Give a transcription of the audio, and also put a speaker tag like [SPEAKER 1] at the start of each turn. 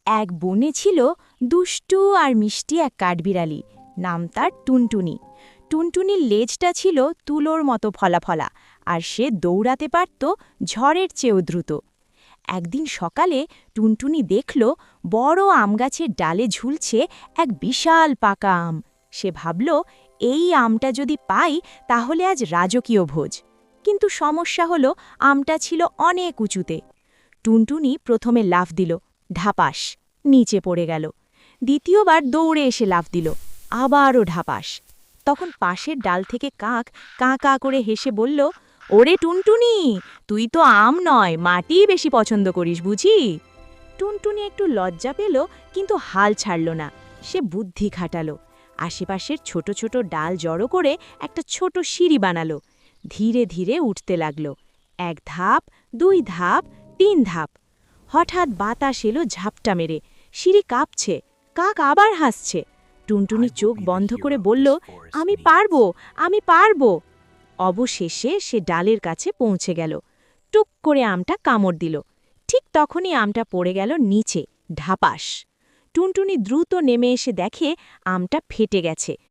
[SPEAKER 1] এক বনে ছিল দুষ্টু আর মিষ্টি এক কাঠবিড়ালি। নাম তার টুনটুনি। টুনটুনির লেজটা ছিল তুলোর মতো ফলা ফলা, আর সে দৌড়াতে পারত ঝড়ের চেয়েও দ্রুত। একদিন সকালে টুনটুনি দেখল বড় আমগাছের ডালে ঝুলছে এক বিশাল পাকা আম। সে ভাবল, এই আমটা যদি পাই তাহলে আজ রাজকীয় ভোজ। কিন্তু সমস্যা হলো, আমটা ছিল অনেক উঁচুতে। টুনটুনি প্রথমে লাফ দিল, ঢাপাস, নিচে পড়ে গেল। দ্বিতীয়বার দৌড়ে এসে লাফ দিল, আবারও ঢাপাস। তখন পাশের ডাল থেকে কাক কাঁ কাঁ করে হেসে বলল, ওরে টুনটুনি, তুই তো আম নয় মাটিই বেশি পছন্দ করিস বুঝি। টুনটুনি একটু লজ্জা পেল, কিন্তু হাল ছাড়ল না। সে বুদ্ধি খাটালো। আশেপাশের ছোট ছোট ডাল জড়ো করে একটা ছোট সিঁড়ি বানালো। ধীরে ধীরে উঠতে লাগল। ১ ধাপ, ২ ধাপ, ৩ ধাপ। হঠাৎ বাতাস এলো ঝাপটা মেরে, সিঁড়ি কাঁপছে। কাক আবার হাসছে। টুনটুনি চোখ বন্ধ করে বলল, আমি পারবো, আমি পারবো। অবশেষে সে ডালের কাছে পৌঁছে গেল। টুক করে আমটা কামড় দিল। ঠিক তখনই আমটা পড়ে গেল নিচে, ঢাপাস। টুনটুনি দ্রুত নেমে এসে দেখে আমটা ফেটে গেছে,